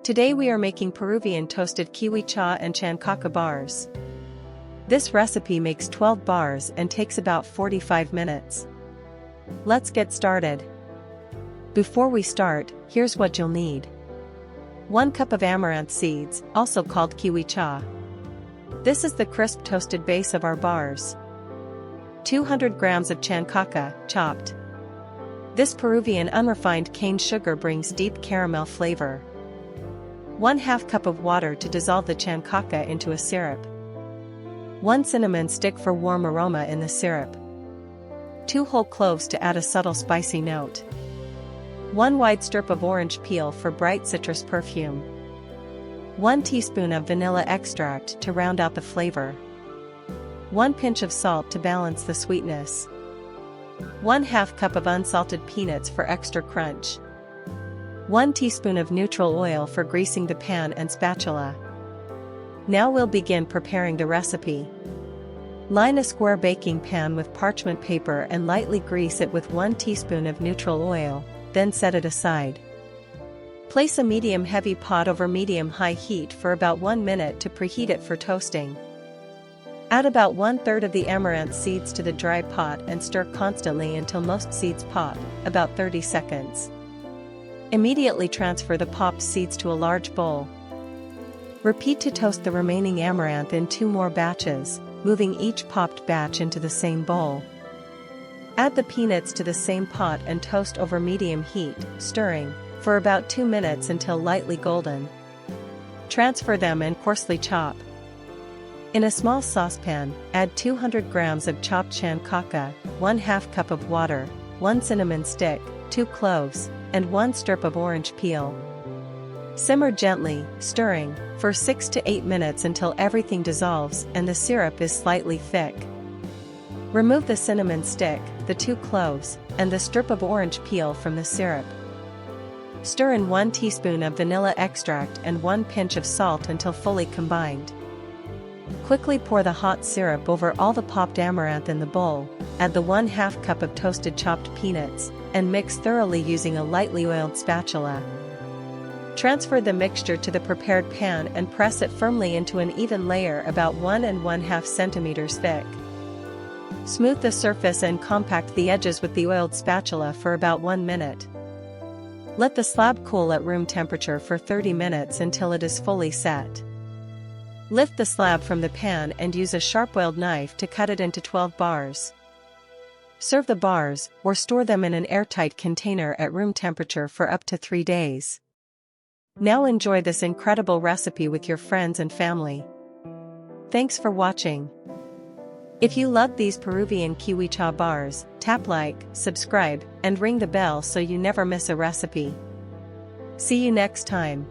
Today we are making Peruvian toasted Kiwicha and Chancaca bars. This recipe makes 12 bars and takes about 45 minutes. Let's get started. Before we start, here's what you'll need. 1 cup of amaranth seeds, also called Kiwicha. This is the crisp toasted base of our bars. 200 grams of Chancaca, chopped. This Peruvian unrefined cane sugar brings deep caramel flavor. 1/2 cup of water to dissolve the Chancaca into a syrup. 1 cinnamon stick for warm aroma in the syrup. 2 whole cloves to add a subtle spicy note. 1 wide strip of orange peel for bright citrus perfume. 1 teaspoon of vanilla extract to round out the flavor. 1 pinch of salt to balance the sweetness. 1/2 cup of unsalted peanuts for extra crunch. 1 teaspoon of neutral oil for greasing the pan and spatula. Now we'll begin preparing the recipe. Line a square baking pan with parchment paper and lightly grease it with 1 teaspoon of neutral oil, then set it aside. Place a medium-heavy pot over medium-high heat for about 1 minute to preheat it for toasting. Add about 1/3 of the amaranth seeds to the dry pot and stir constantly until most seeds pop, about 30 seconds. Immediately transfer the popped seeds to a large bowl. Repeat to toast the remaining amaranth in 2 more batches, moving each popped batch into the same bowl. Add the peanuts to the same pot and toast over medium heat, stirring, for about 2 minutes until lightly golden. Transfer them and coarsely chop. In a small saucepan, add 200 grams of chopped Chancaca, 1/2 cup of water, 1 cinnamon stick, 2 cloves, and 1 strip of orange peel. Simmer gently, stirring, for 6 to 8 minutes until everything dissolves and the syrup is slightly thick. Remove the cinnamon stick, the 2 cloves, and the strip of orange peel from the syrup. Stir in 1 teaspoon of vanilla extract and 1 pinch of salt until fully combined. Quickly pour the hot syrup over all the popped amaranth in the bowl, add the 1/2 cup of toasted chopped peanuts, and mix thoroughly using a lightly oiled spatula. Transfer the mixture to the prepared pan and press it firmly into an even layer about 1 1/2 centimeters thick. Smooth the surface and compact the edges with the oiled spatula for about 1 minute. Let the slab cool at room temperature for 30 minutes until it is fully set. Lift the slab from the pan and use a sharp-oiled knife to cut it into 12 bars. Serve the bars, or store them in an airtight container at room temperature for up to 3 days. Now enjoy this incredible recipe with your friends and family. Thanks for watching. If you love these Peruvian Kiwicha bars, tap like, subscribe, and ring the bell so you never miss a recipe. See you next time.